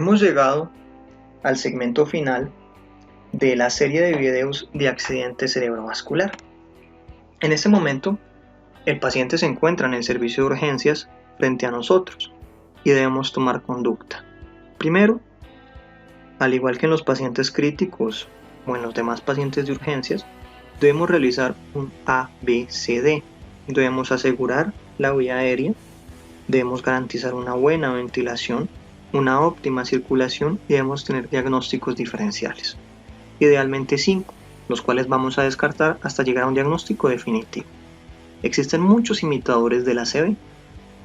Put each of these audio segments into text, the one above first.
Hemos llegado al segmento final de la serie de videos de accidente cerebrovascular. En este momento, el paciente se encuentra en el servicio de urgencias frente a nosotros y debemos tomar conducta. Primero, al igual que en los pacientes críticos o en los demás pacientes de urgencias, debemos realizar un ABCD. Debemos asegurar la vía aérea, debemos garantizar una buena ventilación, una óptima circulación y debemos tener diagnósticos diferenciales. Idealmente 5, los cuales vamos a descartar hasta llegar a un diagnóstico definitivo. Existen muchos imitadores de la ACV,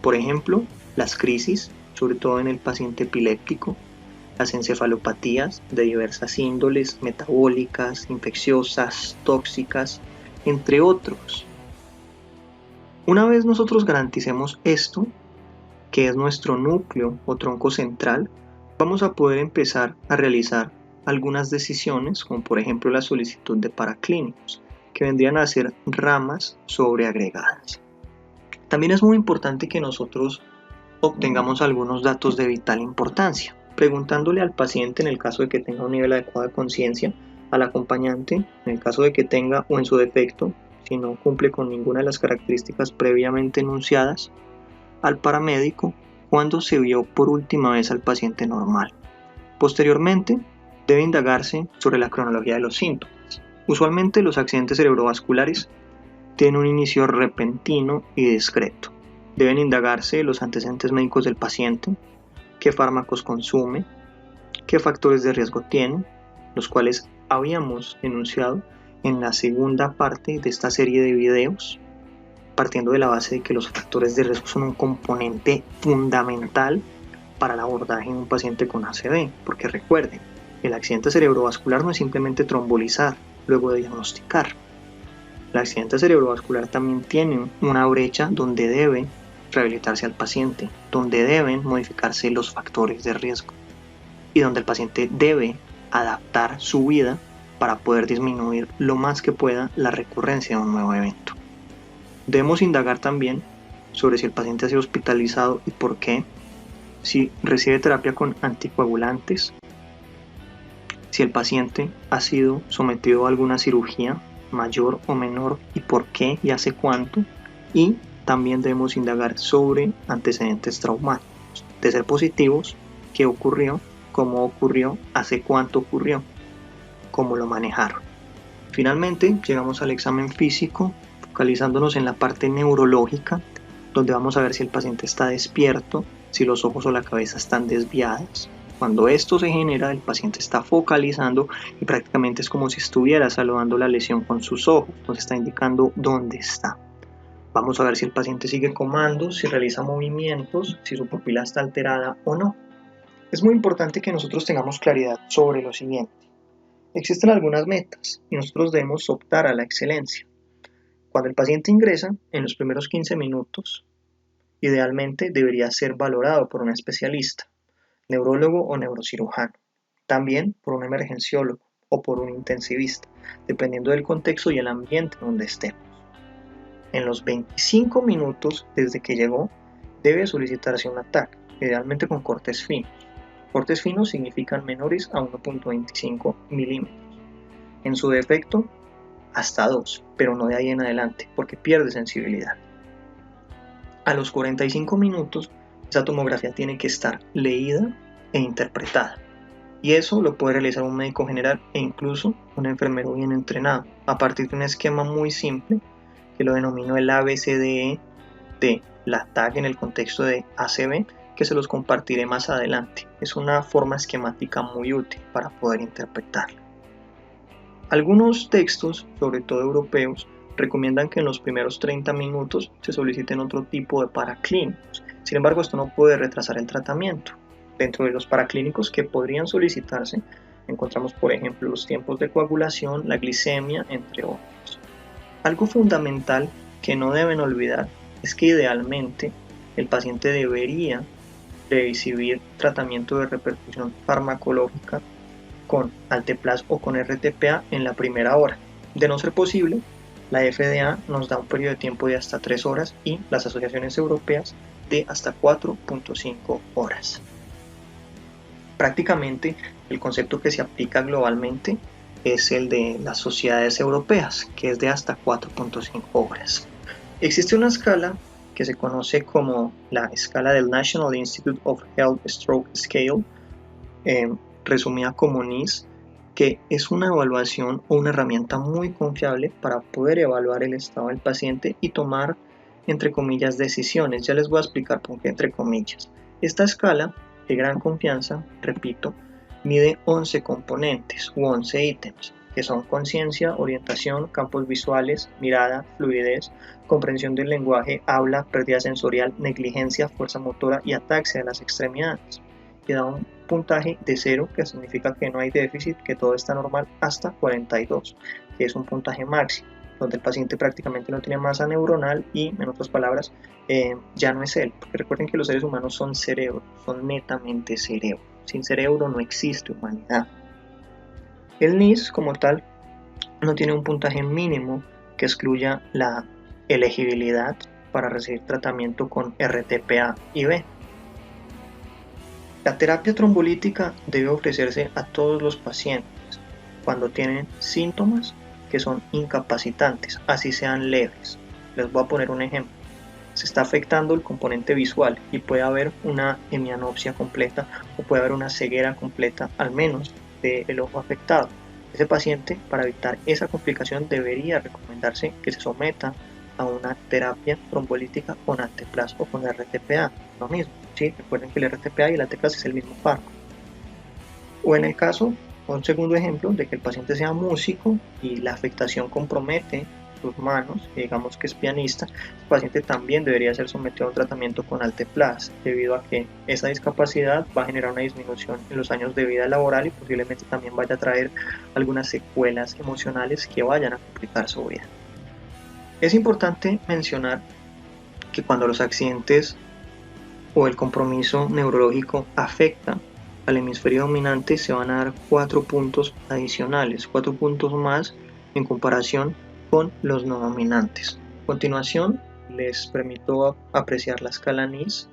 por ejemplo, las crisis, sobre todo en el paciente epiléptico, las encefalopatías de diversas índoles, metabólicas, infecciosas, tóxicas, entre otros. Una vez nosotros garanticemos esto, que es nuestro núcleo o tronco central, vamos a poder empezar a realizar algunas decisiones, como por ejemplo la solicitud de paraclínicos, que vendrían a ser ramas sobreagregadas. También es muy importante que nosotros obtengamos algunos datos de vital importancia, preguntándole al paciente en el caso de que tenga un nivel adecuado de conciencia, al acompañante en el caso de que tenga o en su defecto, si no cumple con ninguna de las características previamente enunciadas, al paramédico cuando se vio por última vez al paciente normal. Posteriormente, debe indagarse sobre la cronología de los síntomas. Usualmente los accidentes cerebrovasculares tienen un inicio repentino y discreto. Deben indagarse los antecedentes médicos del paciente, qué fármacos consume, qué factores de riesgo tiene, los cuales habíamos enunciado en la segunda parte de esta serie de videos, partiendo de la base de que los factores de riesgo son un componente fundamental para el abordaje en un paciente con ACV, porque recuerden, el accidente cerebrovascular no es simplemente trombolizar luego de diagnosticar. El accidente cerebrovascular también tiene una brecha donde debe rehabilitarse al paciente, donde deben modificarse los factores de riesgo y donde el paciente debe adaptar su vida para poder disminuir lo más que pueda la recurrencia de un nuevo evento. Debemos indagar también sobre si el paciente ha sido hospitalizado y por qué, si recibe terapia con anticoagulantes, si el paciente ha sido sometido a alguna cirugía mayor o menor y por qué y hace cuánto, y también debemos indagar sobre antecedentes traumáticos, de ser positivos, qué ocurrió, cómo ocurrió, hace cuánto ocurrió, cómo lo manejaron. Finalmente llegamos al examen físico, focalizándonos en la parte neurológica, donde vamos a ver si el paciente está despierto, si los ojos o la cabeza están desviadas. Cuando esto se genera, el paciente está focalizando y prácticamente es como si estuviera saludando la lesión con sus ojos, nos está indicando dónde está. Vamos a ver si el paciente sigue comandos, si realiza movimientos, si su pupila está alterada o no. Es muy importante que nosotros tengamos claridad sobre lo siguiente. Existen algunas metas y nosotros debemos optar a la excelencia. Cuando el paciente ingresa, en los primeros 15 minutos, idealmente debería ser valorado por un especialista, neurólogo o neurocirujano, también por un emergenciólogo o por un intensivista, dependiendo del contexto y el ambiente donde estemos. En los 25 minutos desde que llegó, debe solicitarse un ATAC, idealmente con cortes finos. Cortes finos significan menores a 1.25 milímetros. En su defecto, hasta 2, pero no de ahí en adelante, porque pierde sensibilidad. A los 45 minutos, esa tomografía tiene que estar leída e interpretada. Y eso lo puede realizar un médico general e incluso un enfermero bien entrenado, a partir de un esquema muy simple que lo denomino el ABCDE de la TAC en el contexto de ACV, que se los compartiré más adelante. Es una forma esquemática muy útil para poder interpretarla. Algunos textos, sobre todo europeos, recomiendan que en los primeros 30 minutos se soliciten otro tipo de paraclínicos. Sin embargo, esto no puede retrasar el tratamiento. Dentro de los paraclínicos que podrían solicitarse, encontramos por ejemplo los tiempos de coagulación, la glicemia, entre otros. Algo fundamental que no deben olvidar es que idealmente el paciente debería recibir tratamiento de repercusión farmacológica con Alteplas o con RTPA en la primera hora. De no ser posible, la FDA nos da un periodo de tiempo de hasta 3 horas y las asociaciones europeas de hasta 4.5 horas. Prácticamente el concepto que se aplica globalmente es el de las sociedades europeas, que es de hasta 4.5 horas. Existe una escala que se conoce como la escala del National Institute of Health Stroke Scale, resumida como NIS, que es una evaluación o una herramienta muy confiable para poder evaluar el estado del paciente y tomar, entre comillas, decisiones. Ya les voy a explicar por qué entre comillas. Esta escala de gran confianza, repito, mide 11 componentes u 11 ítems, que son conciencia, orientación, campos visuales, mirada, fluidez, comprensión del lenguaje, habla, pérdida sensorial, negligencia, fuerza motora y ataxia de las extremidades. Y da un puntaje de 0, que significa que no hay déficit, que todo está normal, hasta 42, que es un puntaje máximo, donde el paciente prácticamente no tiene masa neuronal y, en otras palabras, ya no es él. Porque recuerden que los seres humanos son cerebro, son netamente cerebro. Sin cerebro no existe humanidad. El NIS, como tal, no tiene un puntaje mínimo que excluya la elegibilidad para recibir tratamiento con RTPA y B. La terapia trombolítica debe ofrecerse a todos los pacientes cuando tienen síntomas que son incapacitantes, así sean leves. Les voy a poner un ejemplo. Se está afectando el componente visual y puede haber una hemianopsia completa o puede haber una ceguera completa, al menos del ojo afectado. Ese paciente, para evitar esa complicación, debería recomendarse que se someta a una terapia trombolítica con Anteplas o con RTPA, lo mismo. ¿Sí? Recuerden que el RTPA y el Anteplas es el mismo fármaco. O en el caso, un segundo ejemplo, de que el paciente sea músico y la afectación compromete sus manos, digamos que es pianista, el paciente también debería ser sometido a un tratamiento con Alteplas, debido a que esa discapacidad va a generar una disminución en los años de vida laboral y posiblemente también vaya a traer algunas secuelas emocionales que vayan a complicar su vida. Es importante mencionar que cuando los accidentes o el compromiso neurológico afecta al hemisferio dominante, se van a dar 4 puntos adicionales, 4 puntos más en comparación con los no dominantes. A continuación, les permito apreciar la escala NIS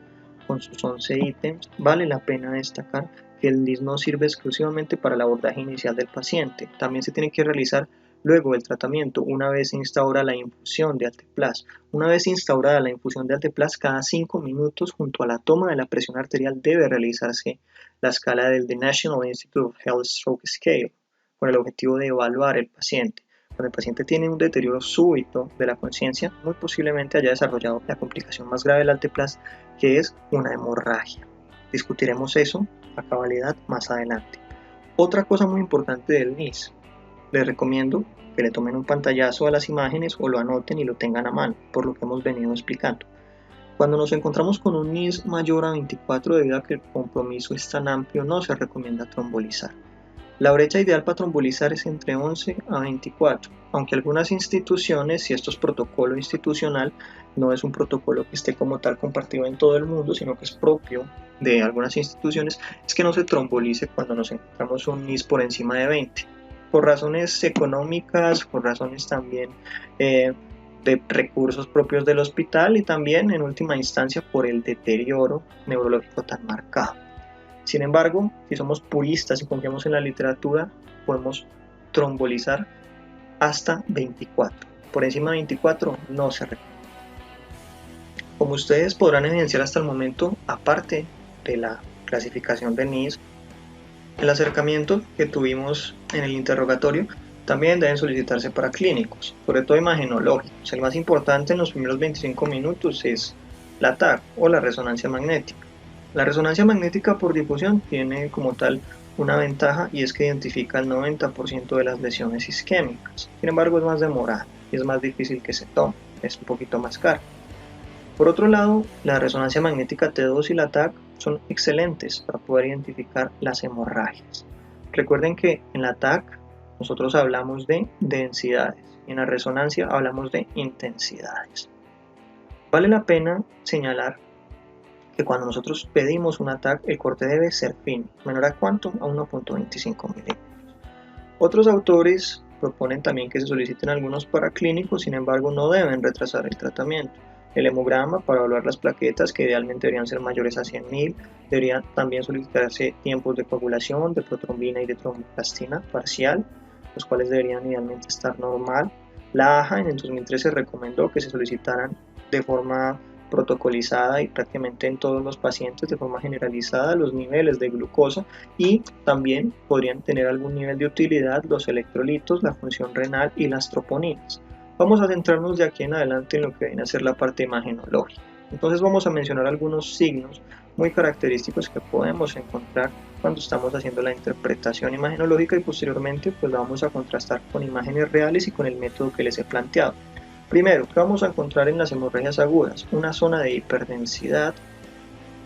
con sus 11 ítems. Vale la pena destacar que el NIS no sirve exclusivamente para el abordaje inicial del paciente, también se tiene que realizar luego del tratamiento, una vez se instaura la infusión de Alteplas. Una vez instaurada la infusión de Alteplas, cada 5 minutos junto a la toma de la presión arterial debe realizarse la escala del The National Institute of Health Stroke Scale, con el objetivo de evaluar el paciente. Cuando el paciente tiene un deterioro súbito de la conciencia, muy posiblemente haya desarrollado la complicación más grave del Alteplas, que es una hemorragia. Discutiremos eso a cabalidad más adelante. Otra cosa muy importante del NIS, les recomiendo que le tomen un pantallazo a las imágenes o lo anoten y lo tengan a mano, por lo que hemos venido explicando. Cuando nos encontramos con un NIS mayor a 24, debido a que el compromiso es tan amplio, no se recomienda trombolizar. La brecha ideal para trombolizar es entre 11 a 24, aunque algunas instituciones, si esto es protocolo institucional, no es un protocolo que esté como tal compartido en todo el mundo, sino que es propio de algunas instituciones, es que no se trombolice cuando nos encontramos un NIS por encima de 20. Por razones económicas, por razones también de recursos propios del hospital y también en última instancia por el deterioro neurológico tan marcado. Sin embargo, si somos puristas y confiamos en la literatura, podemos trombolizar hasta 24. Por encima de 24 no se recomienda. Como ustedes podrán evidenciar hasta el momento, aparte de la clasificación de NIS, el acercamiento que tuvimos en el interrogatorio también deben solicitarse para clínicos, sobre todo imagenológicos. El más importante en los primeros 25 minutos es la TAC o la resonancia magnética. La resonancia magnética por difusión tiene como tal una ventaja y es que identifica el 90% de las lesiones isquémicas. Sin embargo, es más demorada y es más difícil que se tome, es un poquito más caro. Por otro lado, la resonancia magnética T2 y la TAC son excelentes para poder identificar las hemorragias. Recuerden que en la TAC nosotros hablamos de densidades y en la resonancia hablamos de intensidades. Vale la pena señalar que cuando nosotros pedimos un TAC, el corte debe ser fino, menor a cuánto, a 1.25 milímetros. Otros autores proponen también que se soliciten algunos paraclínicos, sin embargo no deben retrasar el tratamiento. El hemograma para evaluar las plaquetas, que idealmente deberían ser mayores a 100.000. Deberían también solicitarse tiempos de coagulación, de protrombina y de tromboplastina parcial, los cuales deberían idealmente estar normal. La AJA en el 2013 recomendó que se solicitaran de forma protocolizada y prácticamente en todos los pacientes de forma generalizada los niveles de glucosa, y también podrían tener algún nivel de utilidad los electrolitos, la función renal y las troponinas. Vamos a centrarnos de aquí en adelante en lo que viene a ser la parte imagenológica. Entonces vamos a mencionar algunos signos muy característicos que podemos encontrar cuando estamos haciendo la interpretación imagenológica, y posteriormente pues la vamos a contrastar con imágenes reales y con el método que les he planteado. Primero, ¿qué vamos a encontrar en las hemorragias agudas? Una zona de hiperdensidad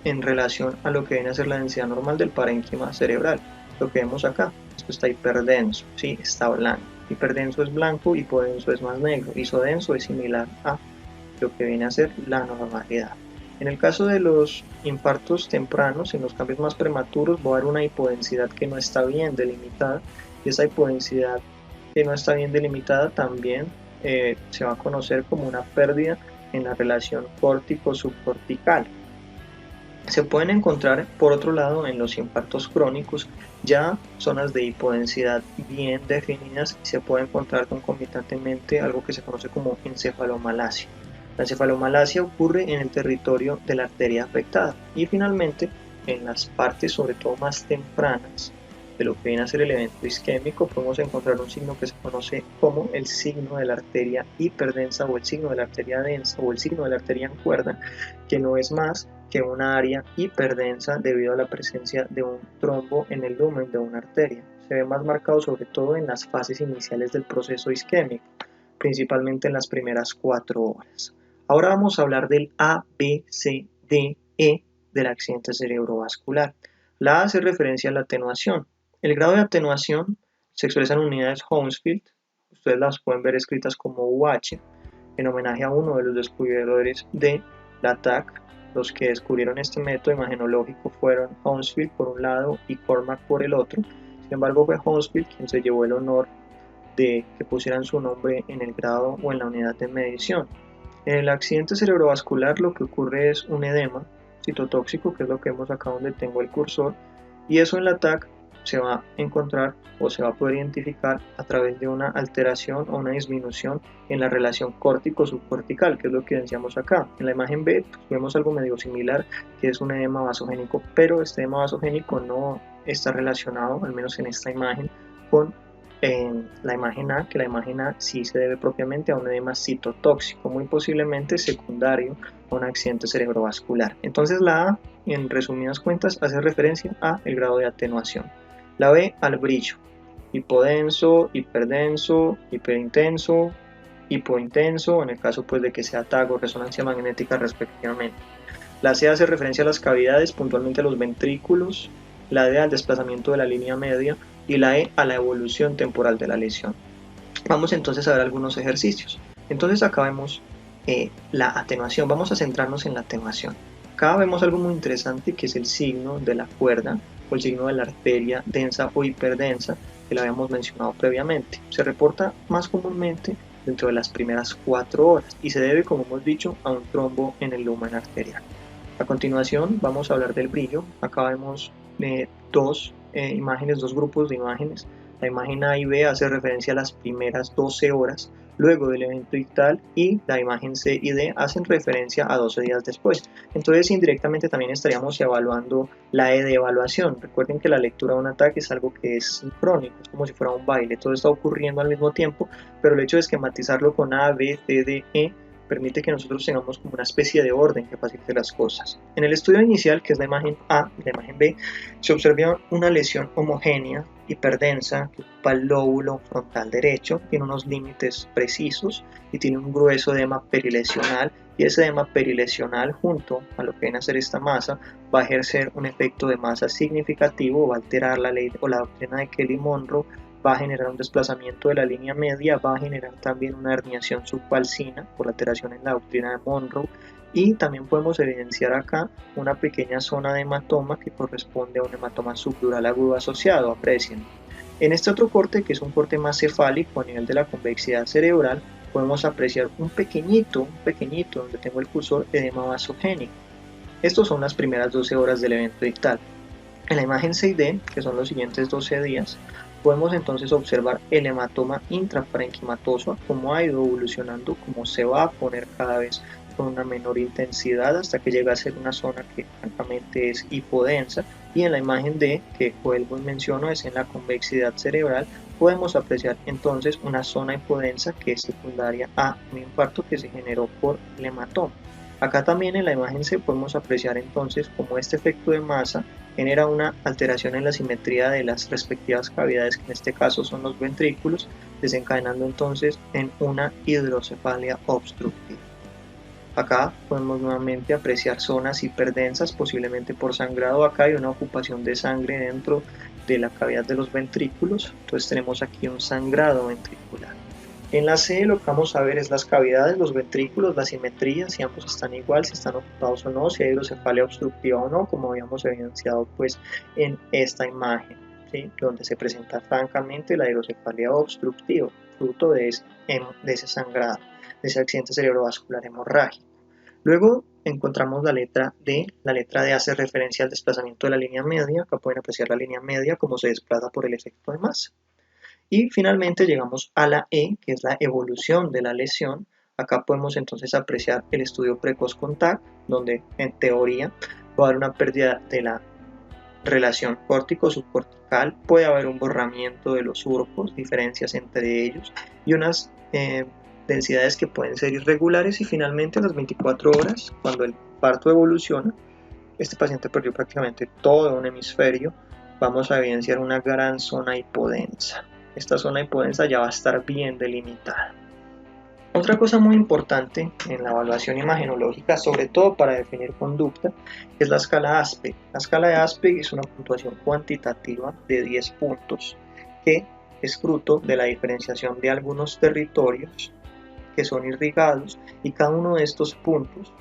en relación a lo que viene a ser la densidad normal del parénquima cerebral. Lo que vemos acá, esto está hiperdenso, ¿sí? Está blanco. Hiperdenso es blanco, hipodenso es más negro, isodenso es similar a lo que viene a ser la normalidad. En el caso de los infartos tempranos, en los cambios más prematuros, va a haber una hipodensidad que no está bien delimitada, y esa hipodensidad que no está bien delimitada también se va a conocer como una pérdida en la relación córtico-subcortical. Se pueden encontrar, por otro lado, en los infartos crónicos ya zonas de hipodensidad bien definidas, y se puede encontrar concomitantemente algo que se conoce como encefalomalacia. La encefalomalacia ocurre en el territorio de la arteria afectada, y finalmente en las partes sobre todo más tempranas de lo que viene a ser el evento isquémico podemos encontrar un signo que se conoce como el signo de la arteria hiperdensa, o el signo de la arteria densa, o el signo de la arteria en cuerda, que no es más que una área hiperdensa debido a la presencia de un trombo en el lumen de una arteria. Se ve más marcado sobre todo en las fases iniciales del proceso isquémico, principalmente en las primeras 4 horas. Ahora vamos a hablar del A, B, C, D, E del accidente cerebrovascular. La A hace referencia a la atenuación. El grado de atenuación se expresa en unidades Hounsfield, ustedes las pueden ver escritas como UH, en homenaje a uno de los descubridores de la TAC. Los que descubrieron este método imagenológico fueron Hounsfield por un lado y Cormack por el otro. Sin embargo, fue Hounsfield quien se llevó el honor de que pusieran su nombre en el grado o en la unidad de medición. En el accidente cerebrovascular lo que ocurre es un edema citotóxico, que es lo que vemos acá donde tengo el cursor, y eso en la TAC se va a encontrar o se va a poder identificar a través de una alteración o una disminución en la relación córtico-subcortical, que es lo que evidenciamos acá. En la imagen B pues, vemos algo medio similar, que es un edema vasogénico, pero este edema vasogénico no está relacionado, al menos en esta imagen, con la imagen A, que la imagen A sí se debe propiamente a un edema citotóxico, muy posiblemente secundario a un accidente cerebrovascular. Entonces la A, en resumidas cuentas, hace referencia a el grado de atenuación. La B, al brillo: hipodenso, hiperdenso, hiperintenso, hipointenso, en el caso pues de que sea TAC o resonancia magnética respectivamente. La C hace referencia a las cavidades, puntualmente a los ventrículos. La D al desplazamiento de la línea media, y la E a la evolución temporal de la lesión. Vamos entonces a ver algunos ejercicios. Entonces acá vemos la atenuación. Vamos a centrarnos en la atenuación. Acá vemos algo muy interesante, que es el signo de la cuerda o el signo de la arteria densa o hiperdensa, que lo habíamos mencionado previamente. Se reporta más comúnmente dentro de las primeras 4 horas y se debe, como hemos dicho, a un trombo en el lumen arterial. A continuación vamos a hablar del brillo. Acá vemos dos grupos de imágenes. La imagen A y B hace referencia a las primeras 12 horas luego del evento ictal, y la imagen C y D hacen referencia a 12 días después. Entonces indirectamente también estaríamos evaluando la E de evaluación. Recuerden que la lectura de un ataque es algo que es sincrónico, es como si fuera un baile, todo está ocurriendo al mismo tiempo, pero el hecho de esquematizarlo con A, B, C, D, E permite que nosotros tengamos como una especie de orden que facilite las cosas. En el estudio inicial, que es la imagen A y la imagen B, se observa una lesión homogénea, hiperdensa, que ocupa el lóbulo frontal derecho, tiene unos límites precisos y tiene un grueso edema perilesional, y ese edema perilesional junto a lo que viene a ser esta masa va a ejercer un efecto de masa significativo, va a alterar la ley o la doctrina de Kelly-Monroe, va a generar un desplazamiento de la línea media, va a generar también una herniación subfalcina por la alteración en la doctrina de Monroe, y también podemos evidenciar acá una pequeña zona de hematoma que corresponde a un hematoma subdural agudo asociado, aprecien. En este otro corte, que es un corte más cefálico a nivel de la convexidad cerebral, podemos apreciar un pequeñito donde tengo el cursor, edema vasogénico. Estos son las primeras 12 horas del evento ictal. En la imagen 6D, que son los siguientes 12 días, podemos entonces observar el hematoma intraparenquimatoso, cómo ha ido evolucionando, cómo se va a poner cada vez con una menor intensidad hasta que llega a ser una zona que francamente es hipodensa. Y en la imagen D, que vuelvo y menciono, es en la convexidad cerebral, podemos apreciar entonces una zona hipodensa que es secundaria a un infarto que se generó por el hematoma. Acá también en la imagen C podemos apreciar entonces cómo este efecto de masa genera una alteración en la simetría de las respectivas cavidades, que en este caso son los ventrículos, desencadenando entonces en una hidrocefalia obstructiva. Acá podemos nuevamente apreciar zonas hiperdensas, posiblemente por sangrado. Acá hay una ocupación de sangre dentro de la cavidad de los ventrículos, entonces tenemos aquí un sangrado ventricular. En la C lo que vamos a ver es las cavidades, los ventrículos, la simetría, si ambos están igual, si están ocupados o no, si hay hidrocefalia obstructiva o no, como habíamos evidenciado pues en esta imagen, ¿sí? Donde se presenta francamente la hidrocefalia obstructiva, fruto de ese sangrado, de ese accidente cerebrovascular hemorrágico. Luego encontramos la letra D. La letra D hace referencia al desplazamiento de la línea media. Acá pueden apreciar la línea media como se desplaza por el efecto de masa. Y finalmente llegamos a la E, que es la evolución de la lesión. Acá podemos entonces apreciar el estudio precoz con TAC, donde en teoría va a haber una pérdida de la relación córtico-subcortical, puede haber un borramiento de los surcos, diferencias entre ellos y unas densidades que pueden ser irregulares, y finalmente a las 24 horas, cuando el parto evoluciona, este paciente perdió prácticamente todo un hemisferio, vamos a evidenciar una gran zona hipodensa. Esta zona hipodensa ya va a estar bien delimitada. Otra cosa muy importante en la evaluación imagenológica, sobre todo para definir conducta, es la escala ASPEG. La escala de ASPEG es una puntuación cuantitativa de 10 puntos que es fruto de la diferenciación de algunos territorios que son irrigados, y cada uno de estos puntos,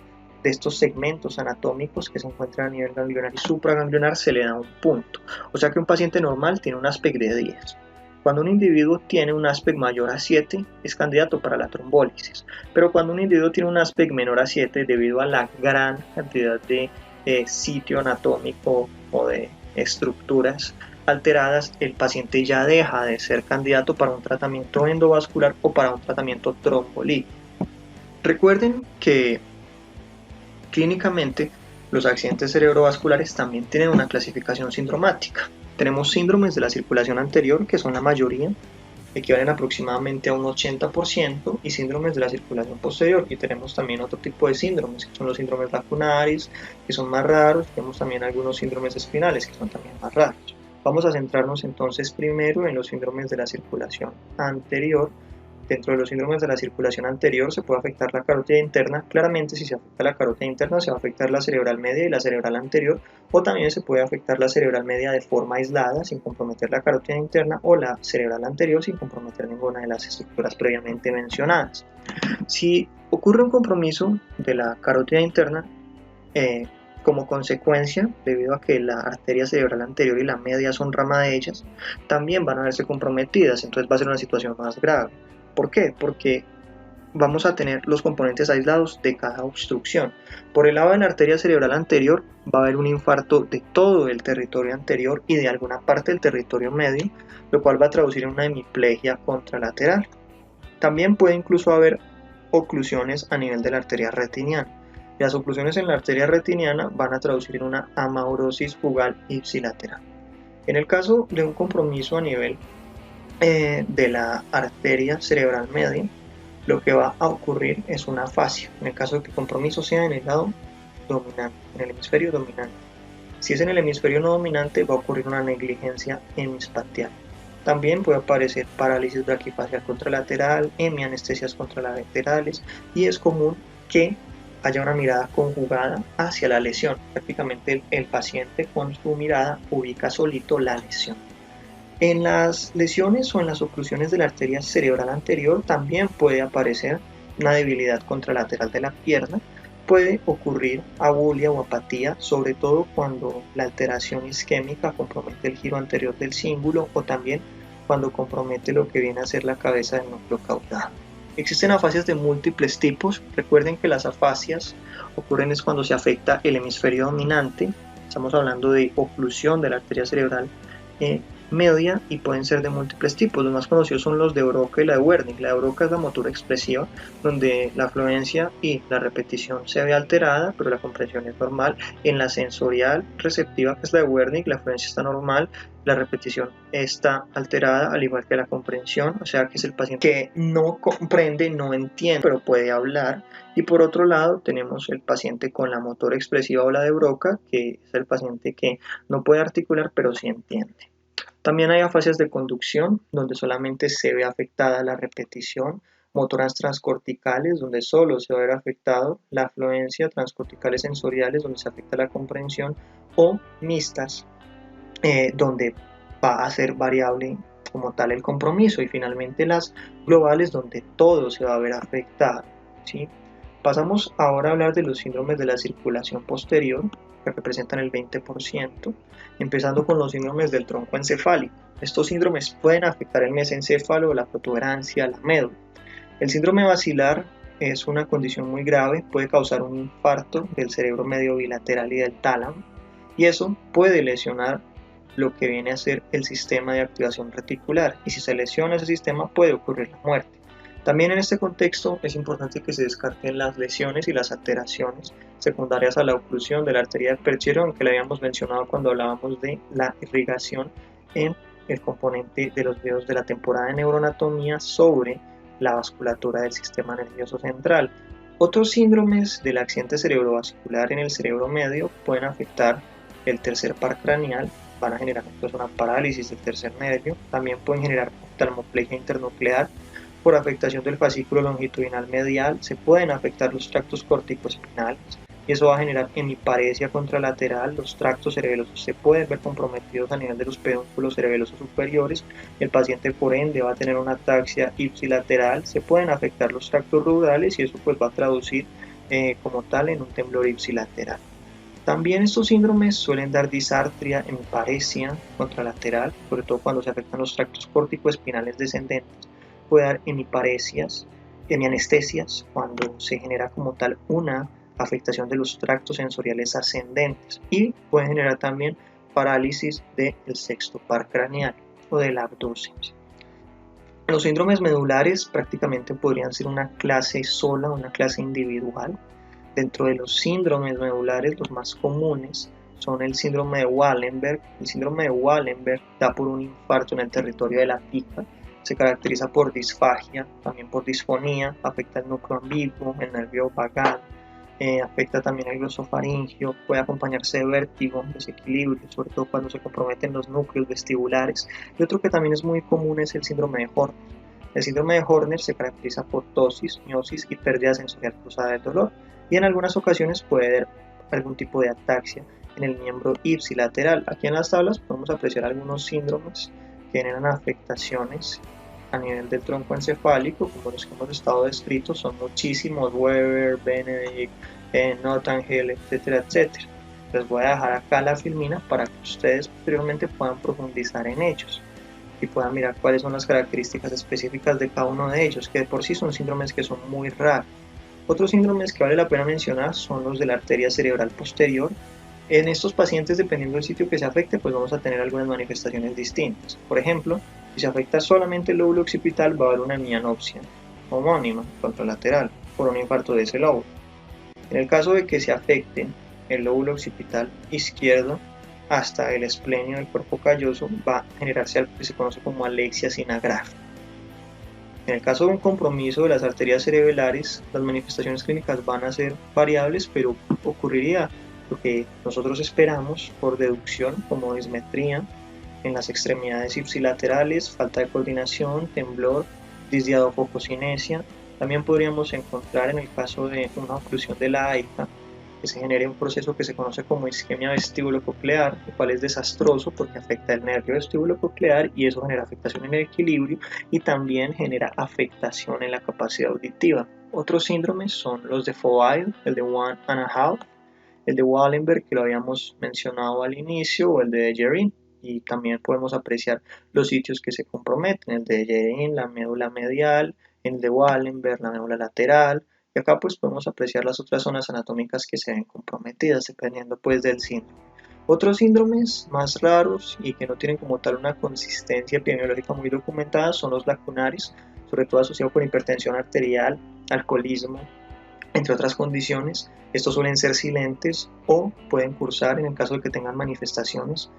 de estos segmentos anatómicos que se encuentran a nivel ganglionar y supraganglionar, se le da un punto. O sea que un paciente normal tiene un ASPEG de 10. Cuando un individuo tiene un ASPEG mayor a 7, es candidato para la trombólisis. Pero cuando un individuo tiene un ASPEG menor a 7, debido a la gran cantidad de sitio anatómico o de estructuras alteradas, el paciente ya deja de ser candidato para un tratamiento endovascular o para un tratamiento trombolítico. Recuerden que clínicamente los accidentes cerebrovasculares también tienen una clasificación sindromática. Tenemos síndromes de la circulación anterior, que son la mayoría, equivalen aproximadamente a un 80%, y síndromes de la circulación posterior. Y tenemos también otro tipo de síndromes, que son los síndromes lacunares, que son más raros. Tenemos también algunos síndromes espinales, que son también más raros. Vamos a centrarnos entonces primero en los síndromes de la circulación anterior. Dentro de los síndromes de la circulación anterior se puede afectar la carótida interna. Claramente, si se afecta la carótida interna, se va a afectar la cerebral media y la cerebral anterior, o también se puede afectar la cerebral media de forma aislada, sin comprometer la carótida interna, o la cerebral anterior sin comprometer ninguna de las estructuras previamente mencionadas. Si ocurre un compromiso de la carótida interna, como consecuencia, debido a que la arteria cerebral anterior y la media son rama de ellas, también van a verse comprometidas, entonces va a ser una situación más grave. ¿Por qué? Porque vamos a tener los componentes aislados de cada obstrucción. Por el lado de la arteria cerebral anterior va a haber un infarto de todo el territorio anterior y de alguna parte del territorio medio, lo cual va a traducir en una hemiplegia contralateral. También puede incluso haber oclusiones a nivel de la arteria retiniana. Las oclusiones en la arteria retiniana van a traducir en una amaurosis fugal ipsilateral. En el caso de un compromiso a nivel de la arteria cerebral media, lo que va a ocurrir es una afasia, en el caso de que el compromiso sea en el lado dominante, en el hemisferio dominante. Si es en el hemisferio no dominante, va a ocurrir una negligencia hemispatial. También puede aparecer parálisis braquifacial contralateral, hemianestesias contralaterales, y es común que haya una mirada conjugada hacia la lesión. Prácticamente el paciente con su mirada ubica solito la lesión. En las lesiones o en las oclusiones de la arteria cerebral anterior también puede aparecer una debilidad contralateral de la pierna. Puede ocurrir abulia o apatía, sobre todo cuando la alteración isquémica compromete el giro anterior del cíngulo, o también cuando compromete lo que viene a ser la cabeza del núcleo caudado. Existen afasias de múltiples tipos. Recuerden que las afasias ocurren es cuando se afecta el hemisferio dominante. Estamos hablando de oclusión de la arteria cerebral media y pueden ser de múltiples tipos. Los más conocidos son los de Broca y la de Wernicke. La de Broca es la motora expresiva, donde la fluencia y la repetición se ve alterada, pero la comprensión es normal. En la sensorial receptiva, que es la de Wernicke, la fluencia está normal, la repetición está alterada, al igual que la comprensión, o sea que es el paciente que no comprende, no entiende, pero puede hablar. Y por otro lado tenemos el paciente con la motora expresiva o la de Broca, que es el paciente que no puede articular, pero sí entiende. También hay afasias de conducción, donde solamente se ve afectada la repetición, motoras transcorticales, donde solo se va a ver afectado la fluencia, transcorticales sensoriales, donde se afecta la comprensión, o mixtas, donde va a ser variable como tal el compromiso, y finalmente las globales, donde todo se va a ver afectado, ¿sí? Pasamos ahora a hablar de los síndromes de la circulación posterior, que representan el 20%, empezando con los síndromes del tronco encefálico. Estos síndromes pueden afectar el mesencéfalo, la protuberancia, la médula. El síndrome basilar es una condición muy grave, puede causar un infarto del cerebro medio bilateral y del tálamo, y eso puede lesionar lo que viene a ser el sistema de activación reticular, y si se lesiona ese sistema puede ocurrir la muerte. También en este contexto es importante que se descarten las lesiones y las alteraciones secundarias a la oclusión de la arteria del percherón, que le habíamos mencionado cuando hablábamos de la irrigación en el componente de los videos de la temporada de neuroanatomía sobre la vasculatura del sistema nervioso central. Otros síndromes del accidente cerebrovascular en el cerebro medio pueden afectar el tercer par craneal, van a generar pues, una parálisis del tercer nervio, también pueden generar oftalmoplegia internuclear. Por afectación del fascículo longitudinal medial se pueden afectar los tractos corticoespinales y eso va a generar hemiparesia contralateral. Los tractos cerebelosos se pueden ver comprometidos a nivel de los pedúnculos cerebelosos superiores. El paciente por ende va a tener una ataxia ipsilateral. Se pueden afectar los tractos rudales y eso pues va a traducir como tal en un temblor ipsilateral. También estos síndromes suelen dar disartria, hemiparesia contralateral, sobre todo cuando se afectan los tractos córtico-espinales descendentes. Puede dar hemiparesias, hemianestesias, cuando se genera como tal una afectación de los tractos sensoriales ascendentes, y puede generar también parálisis del sexto par craneal o del abducen. Los síndromes medulares prácticamente podrían ser una clase sola, una clase individual. Dentro de los síndromes medulares, los más comunes son el síndrome de Wallenberg. El síndrome de Wallenberg da por un infarto en el territorio de la pica. Se caracteriza por disfagia, también por disfonía, afecta el núcleo ambiguo, el nervio vagal, afecta también el glosofaringio, puede acompañarse de vértigo, desequilibrio, sobre todo cuando se comprometen los núcleos vestibulares. Y otro que también es muy común es el síndrome de Horner. El síndrome de Horner se caracteriza por tosis, miosis y pérdida sensorial cruzada del dolor, y en algunas ocasiones puede haber algún tipo de ataxia en el miembro ipsilateral. Aquí en las tablas podemos apreciar algunos síndromes que generan afectaciones a nivel del tronco encefálico, como los que hemos estado descritos, son muchísimos: Weber, Benedict, Notangel, etcétera, etcétera. Les voy a dejar acá la filmina para que ustedes posteriormente puedan profundizar en ellos y puedan mirar cuáles son las características específicas de cada uno de ellos, que de por sí son síndromes que son muy raros. Otros síndromes que vale la pena mencionar son los de la arteria cerebral posterior. En estos pacientes, dependiendo del sitio que se afecte, pues vamos a tener algunas manifestaciones distintas. Por ejemplo, si se afecta solamente el lóbulo occipital, va a haber una mianopsia homónima contralateral por un infarto de ese lóbulo. En el caso de que se afecte el lóbulo occipital izquierdo hasta el esplenio del cuerpo calloso, va a generarse algo que se conoce como alexia sinagráfica. En el caso de un compromiso de las arterias cerebrales, las manifestaciones clínicas van a ser variables, pero ocurriría lo que nosotros esperamos por deducción, como dismetría en las extremidades ipsilaterales, falta de coordinación, temblor, disdiadofococinesia. También podríamos encontrar, en el caso de una oclusión de la aika, que se genere un proceso que se conoce como isquemia vestíbulo-coclear, el cual es desastroso porque afecta el nervio vestíbulo-coclear y eso genera afectación en el equilibrio y también genera afectación en la capacidad auditiva. Otros síndromes son los de Foyle, el de One and a Half, el de Wallenberg, que lo habíamos mencionado al inicio, o el de Dejerin. y también podemos apreciar los sitios que se comprometen, el de Guerin, la médula medial, el de Wallenberg, la médula lateral, y acá pues podemos apreciar las otras zonas anatómicas que se ven comprometidas dependiendo pues del síndrome. Otros síndromes más raros y que no tienen como tal una consistencia epidemiológica muy documentada son los lacunares, sobre todo asociados con hipertensión arterial, alcoholismo, entre otras condiciones. Estos suelen ser silentes o pueden cursar en el caso de que tengan manifestaciones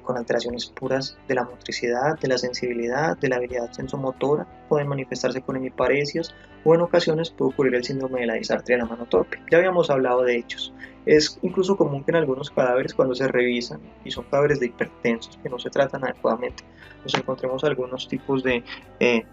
con alteraciones puras de la motricidad, de la sensibilidad, de la habilidad sensomotora, pueden manifestarse con hemiparesias o en ocasiones puede ocurrir el síndrome de la disartria de la mano torpe. Ya habíamos hablado de ellos. Es incluso común que en algunos cadáveres cuando se revisan y son cadáveres de hipertensos que no se tratan adecuadamente, nos encontremos algunos tipos de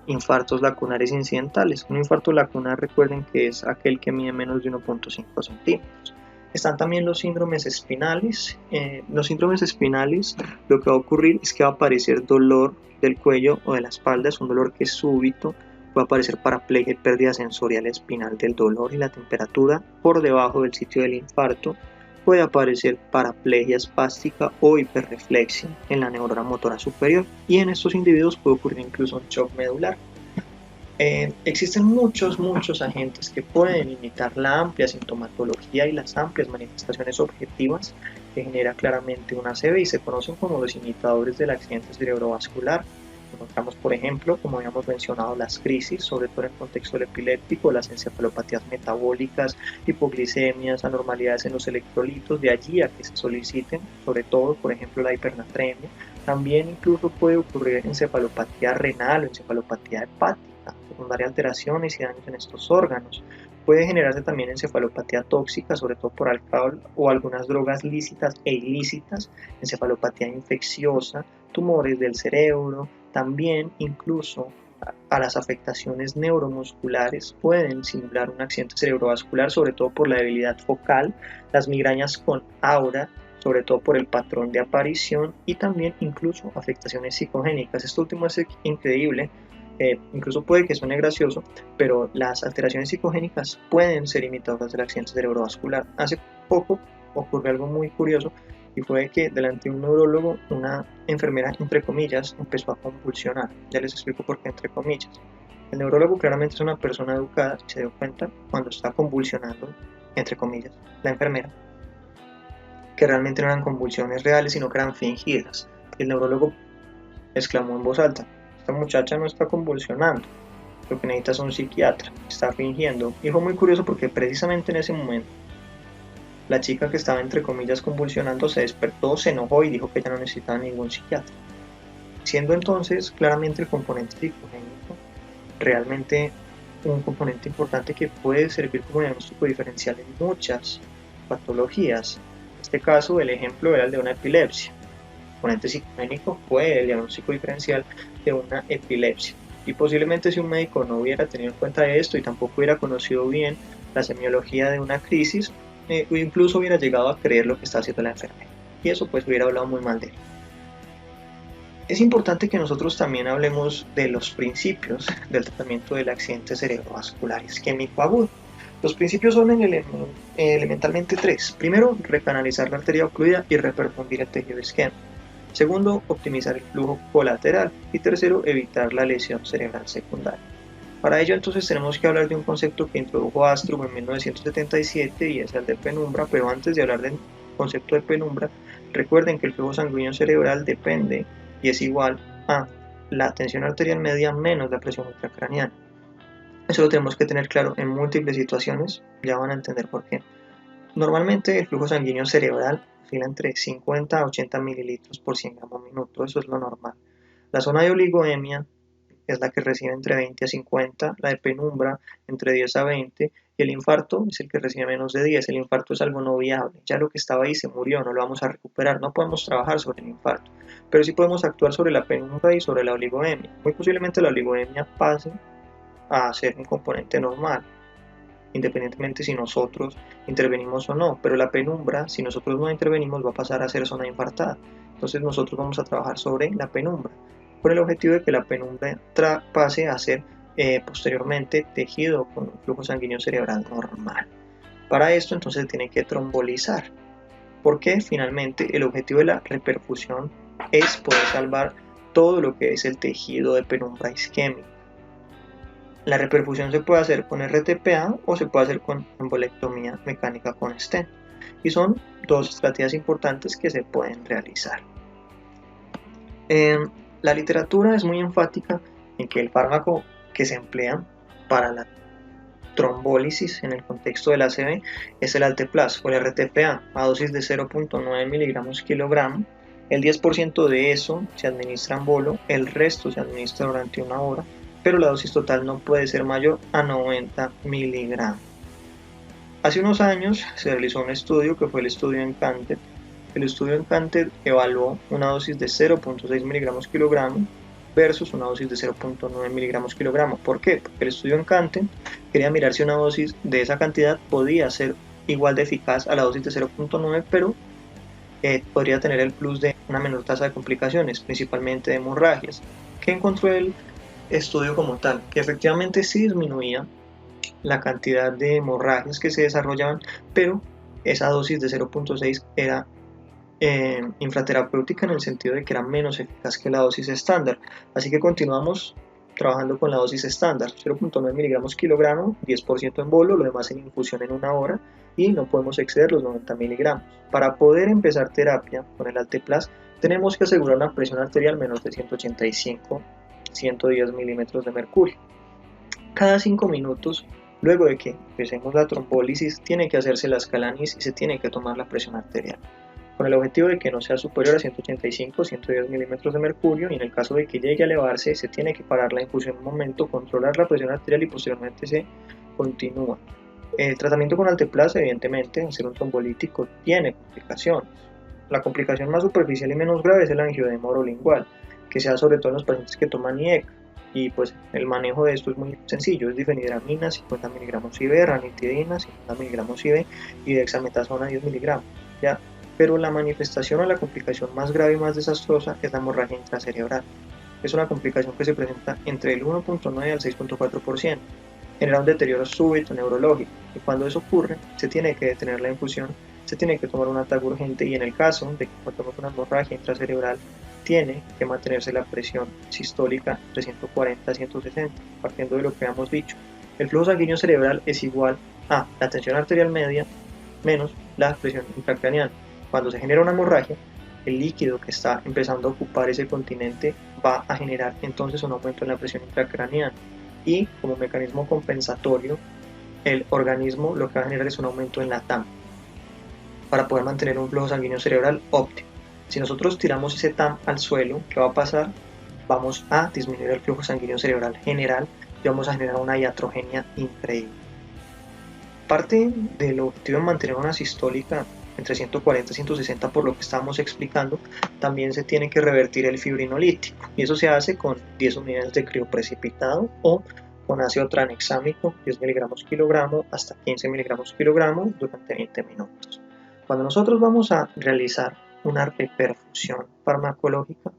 infartos lacunares incidentales. Un infarto lacunar, recuerden que es aquel que mide menos de 1.5 centímetros. Están también los síndromes espinales. Los síndromes espinales, lo que va a ocurrir es que va a aparecer dolor del cuello o de la espalda, es un dolor que es súbito, va a aparecer paraplegia y pérdida sensorial espinal del dolor y la temperatura por debajo del sitio del infarto. Puede aparecer paraplegia espástica o hiperreflexia en la neurona motora superior y en estos individuos puede ocurrir incluso un shock medular. Existen muchos agentes que pueden limitar la amplia sintomatología y las amplias manifestaciones objetivas que genera claramente una ACV y se conocen como los imitadores del accidente cerebrovascular. Encontramos, por ejemplo, como habíamos mencionado, las crisis, sobre todo en el contexto del epiléptico, las encefalopatías metabólicas, hipoglicemias, anormalidades en los electrolitos, de allí a que se soliciten, sobre todo, por ejemplo, la hipernatremia. También incluso puede ocurrir encefalopatía renal o encefalopatía hepática, secundaria alteraciones y daños en estos órganos. Puede generarse también encefalopatía tóxica, sobre todo por alcohol o algunas drogas lícitas e ilícitas, encefalopatía infecciosa, tumores del cerebro, también incluso a las afectaciones neuromusculares pueden simular un accidente cerebrovascular, sobre todo por la debilidad focal, las migrañas con aura, sobre todo por el patrón de aparición y también incluso afectaciones psicogénicas. Esto último es increíble, incluso puede que suene gracioso, pero las alteraciones psicogénicas pueden ser imitadoras del accidente cerebrovascular. Hace poco ocurrió algo muy curioso y fue que delante de un neurólogo una enfermera, entre comillas, empezó a convulsionar. Ya les explico por qué entre comillas. El neurólogo claramente es una persona educada y se dio cuenta cuando está convulsionando, entre comillas, la enfermera, que realmente no eran convulsiones reales, sino que eran fingidas. El neurólogo exclamó en voz alta: esta muchacha no está convulsionando, lo que necesita es un psiquiatra, está fingiendo. Y fue muy curioso porque precisamente en ese momento la chica que estaba entre comillas convulsionando se despertó, se enojó y dijo que ya no necesitaba ningún psiquiatra, siendo entonces claramente el componente psicogénico realmente un componente importante que puede servir como diagnóstico diferencial en muchas patologías. En este caso el ejemplo era el de una epilepsia. El componente psicogénico fue el diagnóstico diferencial de una epilepsia. Y posiblemente si un médico no hubiera tenido en cuenta esto y tampoco hubiera conocido bien la semiología de una crisis, o incluso hubiera llegado a creer lo que está haciendo la enfermera. Y eso pues hubiera hablado muy mal de él. Es importante que nosotros también hablemos de los principios del tratamiento del accidente cerebrovascular isquémico agudo. Los principios son elementalmente tres. Primero, recanalizar la arteria ocluida y reperfundir el tejido isquémico. Segundo, optimizar el flujo colateral. Y tercero, evitar la lesión cerebral secundaria. Para ello entonces tenemos que hablar de un concepto que introdujo Astrup en 1977 y es el de penumbra, pero antes de hablar del concepto de penumbra, recuerden que el flujo sanguíneo cerebral depende y es igual a la tensión arterial media menos la presión intracraneal. Eso lo tenemos que tener claro en múltiples situaciones, ya van a entender por qué. Normalmente el flujo sanguíneo cerebral oscila entre 50 a 80 mililitros por 100 gramos minuto, eso es lo normal. La zona de oligoemia es la que recibe entre 20 a 50, la de penumbra entre 10 a 20 y el infarto es el que recibe menos de 10. El infarto es algo no viable, ya lo que estaba ahí se murió, no lo vamos a recuperar, no podemos trabajar sobre el infarto, pero sí podemos actuar sobre la penumbra y sobre la oligoemia. Muy posiblemente la oligoemia pase a ser un componente normal, independientemente si nosotros intervenimos o no, pero la penumbra, si nosotros no intervenimos, va a pasar a ser zona infartada. Entonces nosotros vamos a trabajar sobre la penumbra, con el objetivo de que la penumbra pase a ser posteriormente tejido con un flujo sanguíneo cerebral normal. Para esto entonces tiene que trombolizar, porque finalmente el objetivo de la reperfusión es poder salvar todo lo que es el tejido de penumbra isquémica. La reperfusión se puede hacer con RTPA o se puede hacer con embolectomía mecánica con stent, y son dos estrategias importantes que se pueden realizar. La literatura es muy enfática en que el fármaco que se emplea para la trombólisis en el contexto del ACV es el Alteplas o el RTPA a dosis de 0.9 miligramos kilogramo. El 10% de eso se administra en bolo, el resto se administra durante una hora, pero la dosis total no puede ser mayor a 90 miligramos. Hace unos años se realizó un estudio que fue el estudio ENCANTED. El estudio ENCANTED evaluó una dosis de 0.6 miligramos kilogramo versus una dosis de 0.9 miligramos kilogramo. ¿Por qué? Porque el estudio ENCANTED quería mirar si una dosis de esa cantidad podía ser igual de eficaz a la dosis de 0.9, pero podría tener el plus de una menor tasa de complicaciones, principalmente de hemorragias. ¿Qué encontró el estudio como tal? Que efectivamente sí disminuía la cantidad de hemorragias que se desarrollaban, pero esa dosis de 0.6 era infraterapéutica en el sentido de que era menos eficaz que la dosis estándar. Así que continuamos trabajando con la dosis estándar, 0.9 miligramos kilogramo, 10% en bolo, lo demás en infusión en una hora, y no podemos exceder los 90 miligramos. Para poder empezar terapia con el Alteplas tenemos que asegurar una presión arterial menos de 185-110 milímetros de mercurio. Cada 5 minutos, luego de que empecemos la trombólisis, tiene que hacerse la escala NIS y se tiene que tomar la presión arterial, con el objetivo de que no sea superior a 185-110 milímetros de mercurio, y en el caso de que llegue a elevarse, se tiene que parar la infusión un momento, controlar la presión arterial y posteriormente se continúa. El tratamiento con Alteplas, evidentemente, al ser un trombolítico, tiene complicaciones. La complicación más superficial y menos grave es el angioedema orolingual, que se da sobre todo en los pacientes que toman IECA, y pues el manejo de esto es muy sencillo, es difenidramina 50 miligramos IV, ranitidina 50 miligramos IV y dexametasona 10 miligramos, ¿ya? Pero la manifestación o la complicación más grave y más desastrosa es la hemorragia intracerebral. Es una complicación que se presenta entre el 1.9 al 6.4%, genera un deterioro súbito neurológico, y cuando eso ocurre se tiene que detener la infusión, se tiene que tomar un ataque urgente, y en el caso de que encontremos una hemorragia intracerebral tiene que mantenerse la presión sistólica entre 140 a 160, partiendo de lo que hemos dicho. El flujo sanguíneo cerebral es igual a la tensión arterial media menos la presión intracraneal. Cuando se genera una hemorragia, el líquido que está empezando a ocupar ese continente va a generar entonces un aumento en la presión intracraneal, y como mecanismo compensatorio el organismo lo que va a generar es un aumento en la TAM para poder mantener un flujo sanguíneo cerebral óptimo. Si nosotros tiramos ese TAM al suelo, ¿qué va a pasar? Vamos a disminuir el flujo sanguíneo cerebral general y vamos a generar una iatrogenia increíble. Parte del objetivo de mantener una sistólica entre 140 y 160, por lo que estábamos explicando, también se tiene que revertir el fibrinolítico, y eso se hace con 10 unidades de crioprecipitado o con ácido tranexámico 10 miligramos kilogramo hasta 15 miligramos kilogramo durante 20 minutos. Cuando nosotros vamos a realizar una reperfusión farmacológica,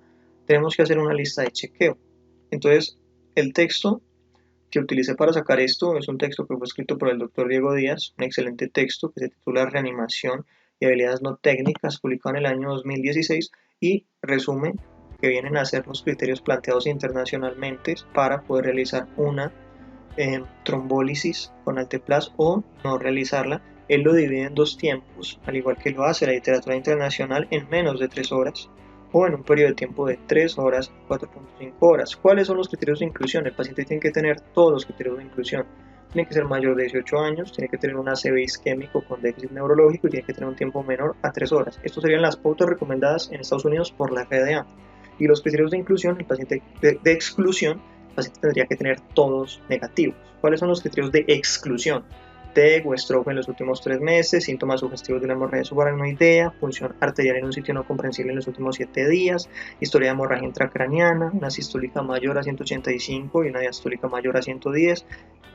tenemos que hacer una lista de chequeo. Entonces, el texto que utilicé para sacar esto es un texto que fue escrito por el doctor Diego Díaz, un excelente texto que se titula Reanimación y habilidades no técnicas, publicado en el año 2016, y resume que vienen a ser los criterios planteados internacionalmente para poder realizar una trombólisis con Alteplas o no realizarla. Él lo divide en dos tiempos, al igual que lo hace la literatura internacional, en menos de 3 horas o en un periodo de tiempo de 3 horas, 4.5 horas. ¿Cuáles son los criterios de inclusión? El paciente tiene que tener todos los criterios de inclusión. Tiene que ser mayor de 18 años, tiene que tener un ACV isquémico con déficit neurológico y tiene que tener un tiempo menor a 3 horas. Estas serían las pautas recomendadas en Estados Unidos por la FDA. Y los criterios de inclusión, el paciente de exclusión, el paciente tendría que tener todos negativos. ¿Cuáles son los criterios de exclusión? TEG o stroke en los últimos 3 meses, síntomas sugestivos de una hemorragia subaracnoidea, punción arterial en un sitio no comprensible en los últimos 7 días, historia de hemorragia intracraneana, una sistólica mayor a 185 y una diastólica mayor a 110,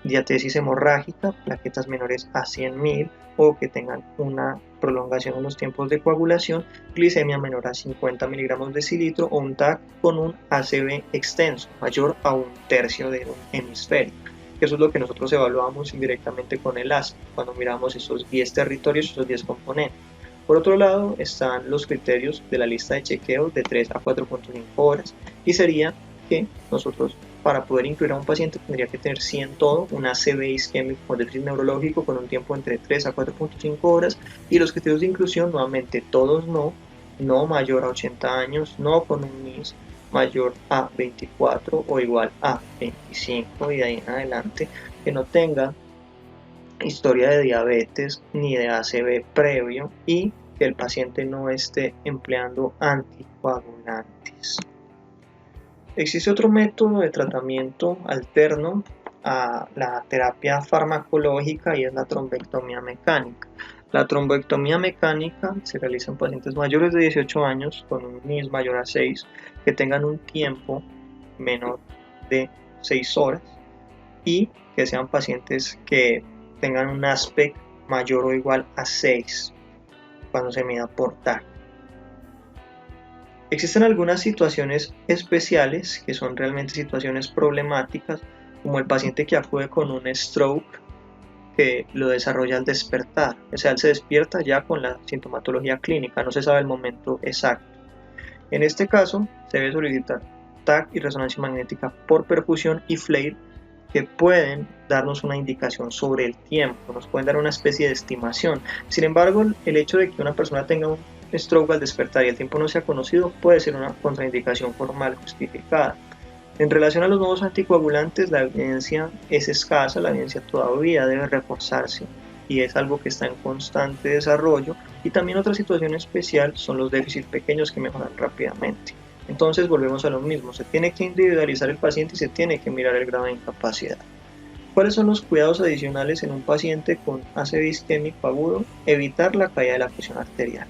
diatesis hemorrágica, plaquetas menores a 100.000 o que tengan una prolongación en los tiempos de coagulación, glicemia menor a 50 miligramos de decilitro o un TAC con un ACV extenso, mayor a 1/3 de un hemisferio. Eso es lo que nosotros evaluamos indirectamente con el ASP, cuando miramos esos 10 territorios, esos 10 componentes. Por otro lado están los criterios de la lista de chequeo de 3 a 4.5 horas, y sería que nosotros, para poder incluir a un paciente, tendría que tener sí en todo un ACV isquémico con déficit neurológico con un tiempo entre 3 a 4.5 horas, y los criterios de inclusión nuevamente todos no mayor a 80 años, no con un NIS mayor a 24 o igual a 25 y de ahí en adelante, que no tenga historia de diabetes ni de ACV previo y que el paciente no esté empleando anticoagulantes. Existe otro método de tratamiento alterno a la terapia farmacológica y es la trombectomía mecánica. La trombectomía mecánica se realiza en pacientes mayores de 18 años con un NIS mayor a 6 que tengan un tiempo menor de 6 horas y que sean pacientes que tengan un aspecto mayor o igual a 6 cuando se mida por TAC. Existen algunas situaciones especiales que son realmente situaciones problemáticas, como el paciente que acude con un stroke que lo desarrolla al despertar, o sea, él se despierta ya con la sintomatología clínica, no se sabe el momento exacto. En este caso, se debe solicitar TAC y resonancia magnética por perfusión y FLAIR que pueden darnos una indicación sobre el tiempo, nos pueden dar una especie de estimación. Sin embargo, el hecho de que una persona tenga un stroke al despertar y el tiempo no sea conocido puede ser una contraindicación formal justificada. En relación a los nuevos anticoagulantes, la evidencia es escasa, la evidencia todavía debe reforzarse y es algo que está en constante desarrollo. Y también otra situación especial son los déficits pequeños que mejoran rápidamente. Entonces volvemos a lo mismo, se tiene que individualizar el paciente y se tiene que mirar el grado de incapacidad. ¿Cuáles son los cuidados adicionales en un paciente con ACV isquémico agudo? Evitar la caída de la presión arterial.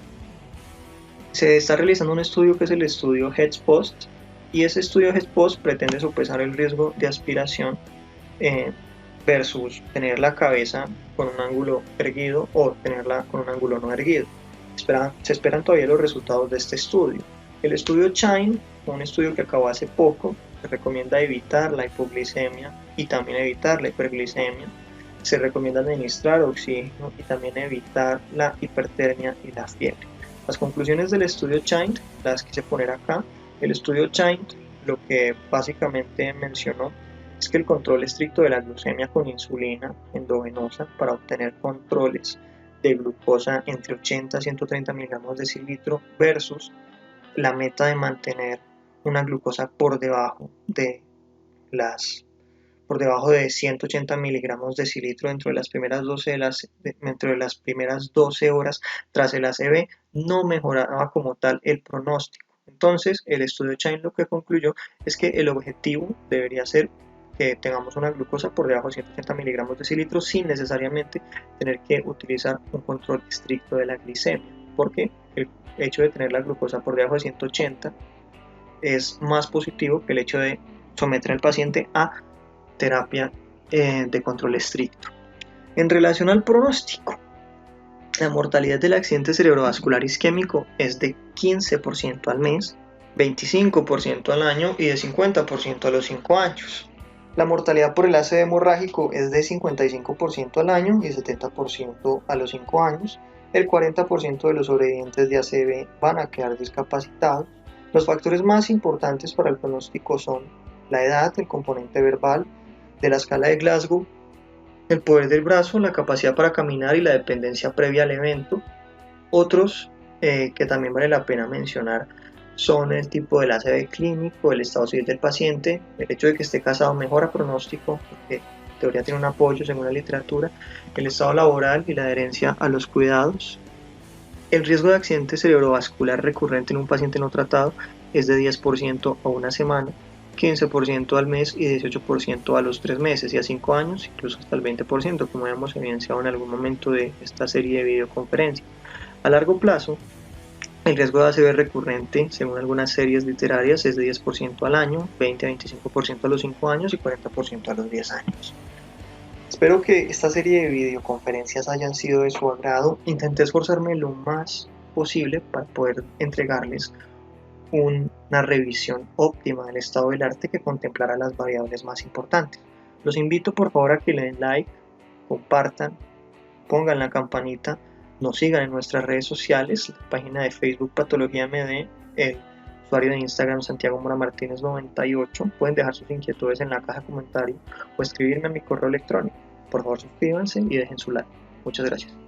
Se está realizando un estudio que es el estudio HEADS-POST y ese estudio HEADS-POST pretende sopesar el riesgo de aspiración versus tener la cabeza con un ángulo erguido o tenerla con un ángulo no erguido. Se esperan todavía los resultados de este estudio. El estudio CHIME, un estudio que acabó hace poco, se recomienda evitar la hipoglicemia y también evitar la hiperglicemia. Se recomienda administrar oxígeno y también evitar la hipertermia y la fiebre. Las conclusiones del estudio CHIME las quise poner acá. El estudio CHIME lo que básicamente mencionó es que el control estricto de la glucemia con insulina endovenosa para obtener controles de glucosa entre 80 y 130 miligramos de decilitro versus la meta de mantener una glucosa por debajo de 180 miligramos de decilitro dentro de las primeras 12 horas tras el ACV no mejoraba como tal el pronóstico. Entonces el estudio CHIME lo que concluyó es que el objetivo debería ser que tengamos una glucosa por debajo de 180 miligramos de decilitro sin necesariamente tener que utilizar un control estricto de la glicemia, porque el hecho de tener la glucosa por debajo de 180 es más positivo que el hecho de someter al paciente a terapia de control estricto. En relación al pronóstico, la mortalidad del accidente cerebrovascular isquémico es de 15% al mes, 25% al año y de 50% a los 5 años. La mortalidad por el ACV hemorrágico es de 55% al año y 70% a los 5 años. El 40% de los sobrevivientes de ACV van a quedar discapacitados. Los factores más importantes para el pronóstico son la edad, el componente verbal de la escala de Glasgow, el poder del brazo, la capacidad para caminar y la dependencia previa al evento. Otros que también vale la pena mencionar son el tipo del ACV clínico, el estado civil del paciente, el hecho de que esté casado mejora pronóstico, porque en teoría tiene un apoyo según la literatura, el estado laboral y la adherencia a los cuidados. El riesgo de accidente cerebrovascular recurrente en un paciente no tratado es de 10% a una semana, 15% al mes y 18% a los 3 meses y a 5 años, incluso hasta el 20%, como hemos evidenciado en algún momento de esta serie de videoconferencias. A largo plazo, el riesgo de ACV recurrente, según algunas series literarias, es de 10% al año, 20 a 25% a los 5 años y 40% a los 10 años. Espero que esta serie de videoconferencias hayan sido de su agrado. Intenté esforzarme lo más posible para poder entregarles una revisión óptima del estado del arte que contemplara las variables más importantes. Los invito por favor a que le den like, compartan, pongan la campanita nos sigan en nuestras redes sociales, la página de Facebook Patología MD, el usuario de Instagram Santiago Mora Martínez 98. Pueden dejar sus inquietudes en la caja de comentarios o escribirme a mi correo electrónico. Por favor, suscríbanse y dejen su like. Muchas gracias.